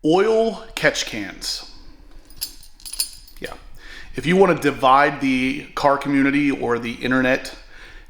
Oil catch cans. Yeah. If you want to divide the car community or the internet,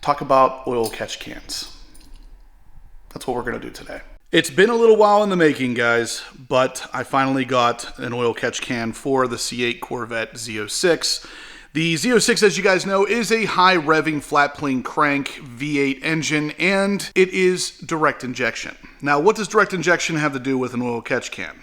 talk about oil catch cans. That's what we're going to do today. It's been a little while in the making, guys, but I finally got an oil catch can for the C8 Corvette Z06. The Z06, as you guys know, is a high revving flat plane crank V8 engine, and it is direct injection. Now, what does direct injection have to do with an oil catch can?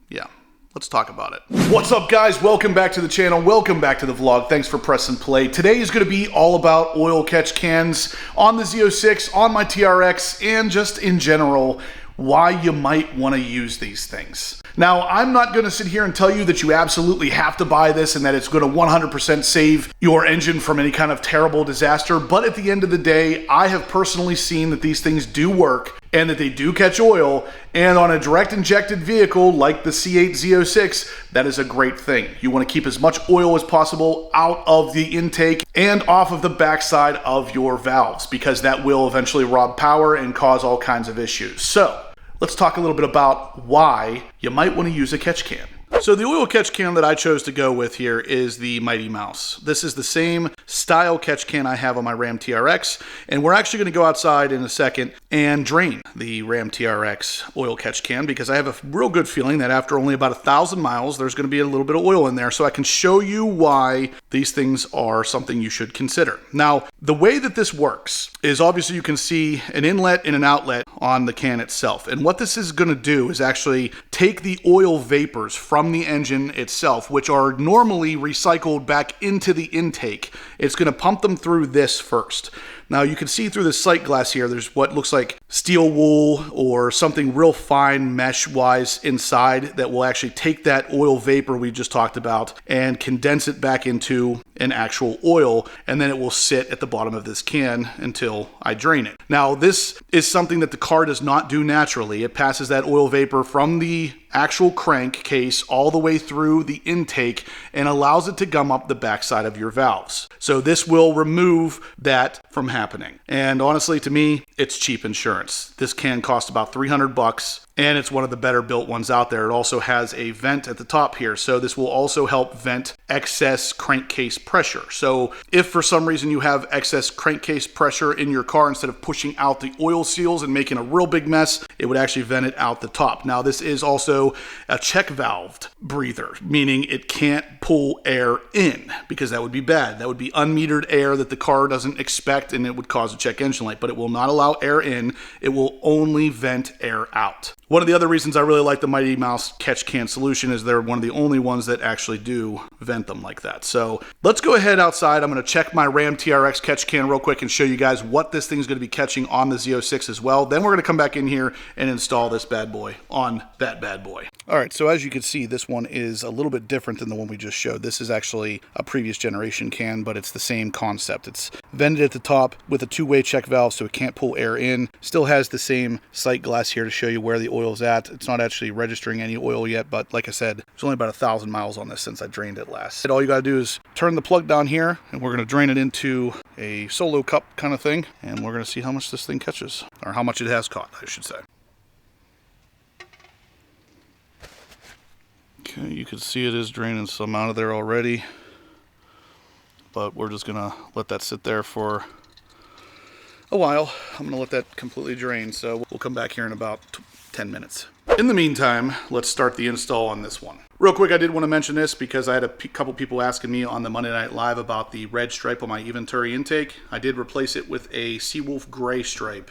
Yeah, let's talk about it. What's up, guys? Welcome back to the channel. Welcome back to the vlog. Thanks for pressing play. Today is going to be all about oil catch cans on the Z06, on my TRX, and just in general, why you might want to use these things. Now, I'm not going to sit here and tell you that you absolutely have to buy this and that it's going to 100% save your engine from any kind of terrible disaster, but at the end of the day, I have personally seen that these things do work and that they do catch oil, and on a direct injected vehicle like the C8 Z06, that is a great thing. You want to keep as much oil as possible out of the intake and off of the backside of your valves, because that will eventually rob power and cause all kinds of issues. So, let's talk a little bit about why you might want to use a catch can. So the oil catch can that I chose to go with here is the mightymouse. This is the same style catch can I have on my Ram TRX, and we're actually going to go outside in a second and drain the Ram TRX oil catch can, because I have a real good feeling that after only about 1,000 miles, there's going to be a little bit of oil in there, so I can show you why these things are something you should consider. Now, the way that this works is obviously you can see an inlet and an outlet on the can itself, and what this is going to do is actually take the oil vapors from the engine itself, which are normally recycled back into the intake. It's going to pump them through this first. Now, you can see through the sight glass here, there's what looks like steel wool or something real fine mesh-wise inside that will actually take that oil vapor we just talked about and condense it back into an actual oil, and then it will sit at the bottom of this can until I drain it. Now, this is something that the car does not do naturally. It passes that oil vapor from the actual crank case all the way through the intake and allows it to gum up the backside of your valves. So this will remove that from happening. And honestly, to me, it's cheap insurance. This can cost about $300, and it's one of the better built ones out there. It also has a vent at the top here, so this will also help vent excess crankcase pressure. So if for some reason you have excess crankcase pressure in your car, instead of pushing out the oil seals and making a real big mess, it would actually vent it out the top. Now, this is also a check valved breather, meaning it can't pull air in, because that would be bad. That would be unmetered air that the car doesn't expect, and it would cause a check engine light, but it will not allow air in. It will only vent air out. One of the other reasons I really like the mightymouse catch can solution is they're one of the only ones that actually do vent them like that. So let's go ahead outside. I'm going to check my Ram TRX catch can real quick and show you guys what this thing's going to be catching on the Z06 as well. Then we're going to come back in here and install this bad boy on that bad boy. All right, so as you can see, this one is a little bit different than the one we just showed. This is actually a previous generation can, but it's the same concept. It's vented at the top with a two-way check valve, so it can't pull air in. Still has the same sight glass here to show you where the oil's at. It's not actually registering any oil yet, but like I said, there's only about 1,000 miles on this since I drained it last. All you gotta do is turn the plug down here, and we're gonna drain it into a solo cup kind of thing, and we're gonna see how much this thing catches, or how much it has caught, I should say. Okay, you can see it is draining some out of there already, but we're just gonna let that sit there for a while. I'm gonna let that completely drain, so we'll come back here in about 10 minutes. In the meantime, let's start the install on this one. Real quick, I did want to mention this because I had a couple people asking me on the Monday Night Live about the red stripe on my Eventuri intake. I did replace it with a Seawolf gray stripe,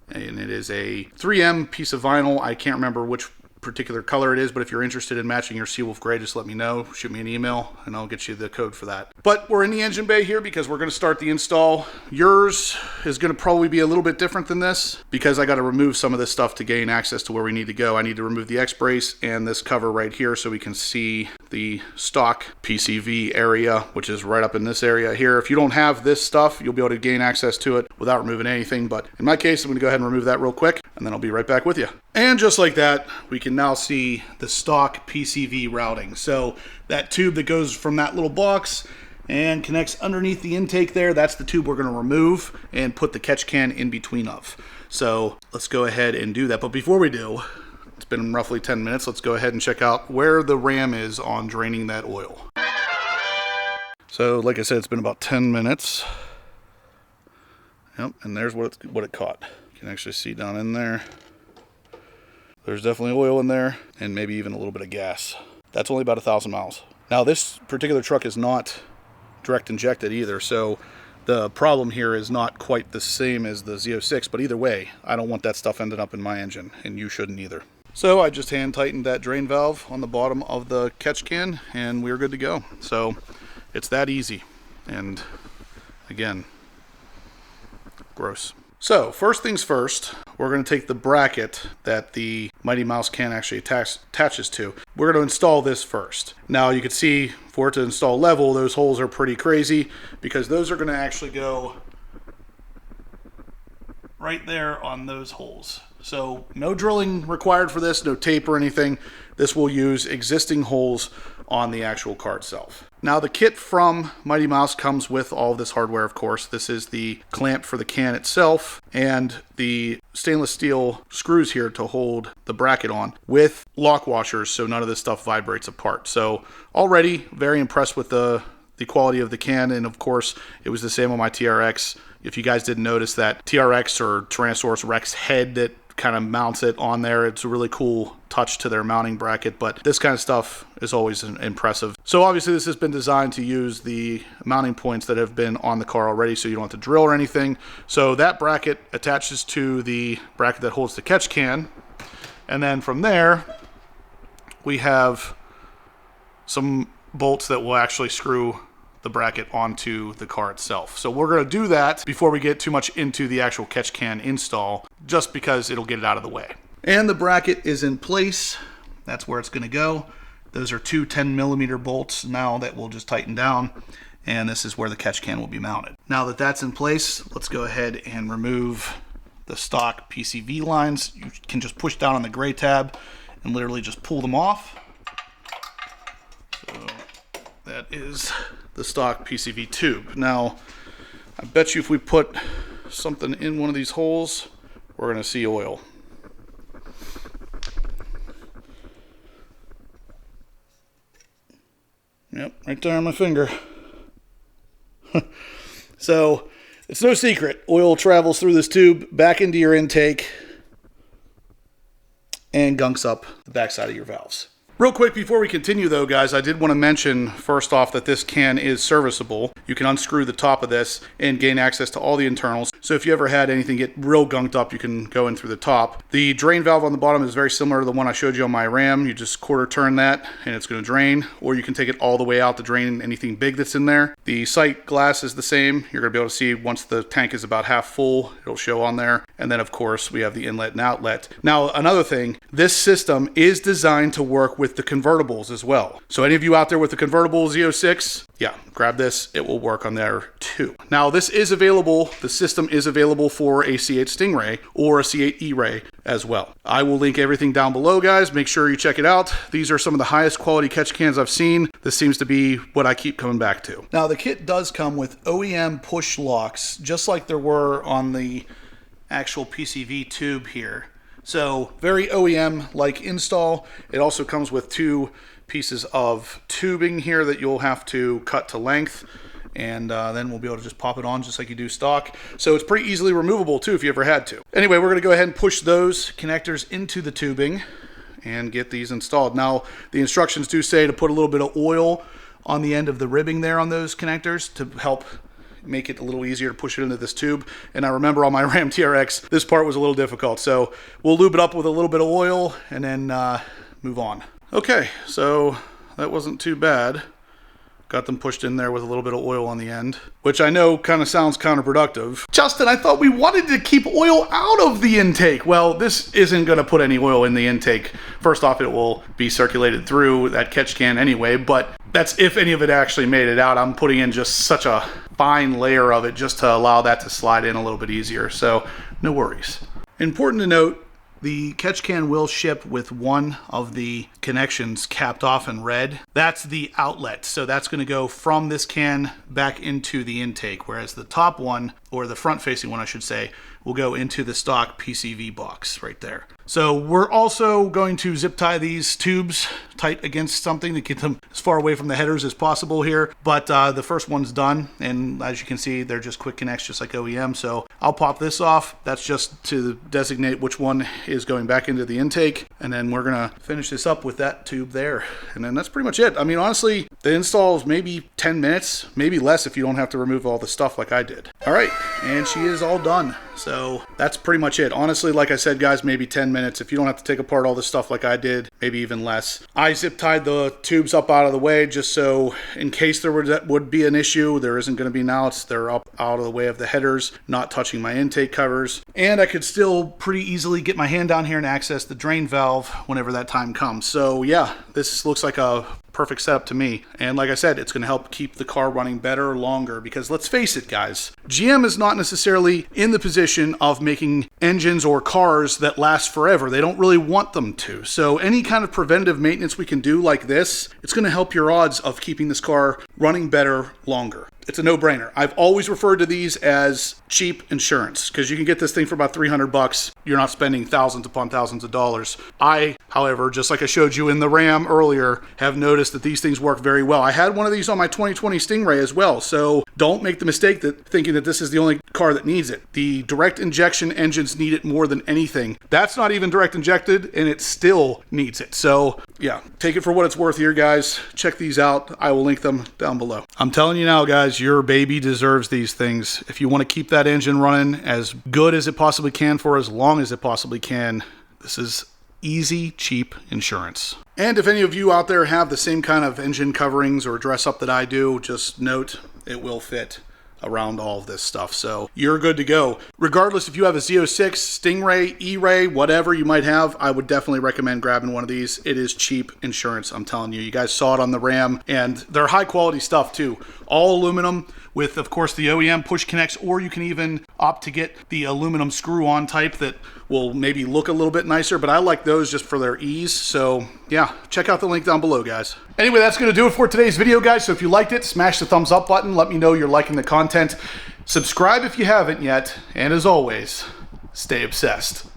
and it is a 3M piece of vinyl. I can't remember which particular color it is, but if you're interested in matching your Seawolf gray, just let me know. Shoot me an email and I'll get you the code for that. But we're in the engine bay here because we're going to start the install. Yours is going to probably be a little bit different than this because I got to remove some of this stuff to gain access to where we need to go. I need to remove the X-brace and this cover right here so we can see the stock PCV area, which is right up in this area here. If you don't have this stuff, you'll be able to gain access to it without removing anything. But in my case, I'm going to go ahead and remove that real quick, and then I'll be right back with you. And just like that, we can now see the stock PCV routing. So that tube that goes from that little box and connects underneath the intake there, that's the tube we're going to remove and put the catch can in between of. So let's go ahead and do that. But before we do, let's been roughly 10 minutes. Let's go ahead and check out where the RAM is on draining that oil. So like I said, it's been about 10 minutes. Yep, and there's what it caught. You can actually see down in there. There's definitely oil in there, and maybe even a little bit of gas. That's only about 1,000 miles. Now this particular truck is not direct injected either, so the problem here is not quite the same as the Z06, but either way, I don't want that stuff ending up in my engine, and you shouldn't either. So I just hand tightened that drain valve on the bottom of the catch can, and we're good to go. So it's that easy, and again, gross. So first things first, we're going to take the bracket that the mightymouse can actually attaches to. We're going to install this first. Now you can see for it to install level, those holes are pretty crazy because those are going to actually go right there on those holes. So no drilling required for this, no tape or anything. This will use existing holes on the actual car itself. Now the kit from mightymouse comes with all of this hardware, of course. This is the clamp for the can itself and the stainless steel screws here to hold the bracket on with lock washers so none of this stuff vibrates apart. So already very impressed with the quality of the can, and of course it was the same on my TRX. If you guys didn't notice that TRX or Tyrannosaurus Rex head that kind of mounts it on there, it's a really cool touch to their mounting bracket, but this kind of stuff is always impressive. So obviously this has been designed to use the mounting points that have been on the car already, so you don't have to drill or anything. So that bracket attaches to the bracket that holds the catch can, and then from there we have some bolts that will actually screw the bracket onto the car itself. So we're going to do that before we get too much into the actual catch can install, just because it'll get it out of the way. And the bracket is in place. That's where it's going to go. Those are two 10mm bolts now that we'll just tighten down, and this is where the catch can will be mounted. Now that that's in place, let's go ahead and remove the stock PCV lines. You can just push down on the gray tab and literally just pull them off. So that is the stock PCV tube. Now, I bet you if we put something in one of these holes, we're going to see oil. Yep, right there on my finger. So, it's no secret. Oil travels through this tube back into your intake and gunks up the backside of your valves. Real quick before we continue though, guys, I did want to mention first off that this can is serviceable. You can unscrew the top of this and gain access to all the internals. So if you ever had anything get real gunked up, you can go in through the top. The drain valve on the bottom is very similar to the one I showed you on my Ram. You just quarter turn that and it's going to drain, or you can take it all the way out to drain anything big that's in there. The sight glass is the same. You're going to be able to see once the tank is about half full, it'll show on there. And then of course we have the inlet and outlet. Now another thing, this system is designed to work with the convertibles as well. So any of you out there with the convertible Z06, yeah, grab this. It will work on there too. Now this is available, the system is available for a C8 Stingray or a C8 E-Ray as well. I will link everything down below, guys. Make sure you check it out. These are some of the highest quality catch cans I've seen. This seems to be what I keep coming back to. Now the kit does come with OEM push locks, just like there were on the actual PCV tube here. So very OEM-like install. It also comes with two pieces of tubing here that you'll have to cut to length, and then we'll be able to just pop it on just like you do stock. So it's pretty easily removable too if you ever had to. Anyway, we're going to go ahead and push those connectors into the tubing and get these installed. Now the instructions do say to put a little bit of oil on the end of the ribbing there on those connectors to help make it a little easier to push it into this tube. And I remember on my Ram TRX, this part was a little difficult. So we'll lube it up with a little bit of oil and then move on. Okay, so that wasn't too bad. Got them pushed in there with a little bit of oil on the end, which I know kind of sounds counterproductive. Justin, I thought we wanted to keep oil out of the intake. Well, this isn't going to put any oil in the intake. First off, it will be circulated through that catch can anyway, but that's if any of it actually made it out. I'm putting in just such a fine layer of it just to allow that to slide in a little bit easier, so no worries. Important to note, the catch can will ship with one of the connections capped off in red. That's the outlet, so that's going to go from this can back into the intake, whereas the top one, or the front facing one I should say, will go into the stock PCV box right there. So we're also going to zip tie these tubes tight against something to get them as far away from the headers as possible here. But the first one's done, and as you can see, they're just quick connects, just like OEM. So I'll pop this off. That's just to designate which one is going back into the intake. And then we're gonna finish this up with that tube there. And then that's pretty much it. I mean, honestly, the install is maybe 10 minutes, maybe less if you don't have to remove all the stuff like I did. All right, and she is all done. So that's pretty much it. Honestly, like I said, guys, maybe 10 minutes. If you don't have to take apart all this stuff like I did, maybe even less. I zip tied the tubes up out of the way just so in case there would be an issue, there isn't going to be now. They're up out of the way of the headers, not touching my intake covers. And I could still pretty easily get my hand down here and access the drain valve whenever that time comes. So yeah, this looks like a perfect setup to me. And like I said, it's going to help keep the car running better longer because let's face it, guys, GM is not necessarily in the position of making engines or cars that last forever. They don't really want them to. So any kind of preventative maintenance we can do like this, it's going to help your odds of keeping this car running better longer. It's a no-brainer. I've always referred to these as cheap insurance because you can get this thing for about $300. You're not spending thousands upon thousands of dollars. I, however, just like I showed you in the Ram earlier, have noticed that these things work very well. I had one of these on my 2020 Stingray as well, so don't make the mistake that thinking that this is the only car that needs it. The direct injection engines need it more than anything. That's not even direct injected, and it still needs it. So yeah, take it for what it's worth here, guys. Check these out. I will link them down below. I'm telling you now, guys, your baby deserves these things. If you want to keep that engine running as good as it possibly can for as long as it possibly can, this is easy, cheap insurance. And if any of you out there have the same kind of engine coverings or dress up that I do, just note it will fit around all of this stuff. So you're good to go. Regardless if you have a Z06, Stingray, E-Ray, whatever you might have, I would definitely recommend grabbing one of these. It is cheap insurance, I'm telling you. You guys saw it on the Ram, and they're high quality stuff too. All aluminum with, of course, the OEM push connects, or you can even opt to get the aluminum screw-on type that will maybe look a little bit nicer, but I like those just for their ease. So yeah, check out the link down below, guys. Anyway, that's going to do it for today's video, guys. So if you liked it, smash the thumbs up button. Let me know you're liking the content. Subscribe if you haven't yet. And as always, stay obsessed.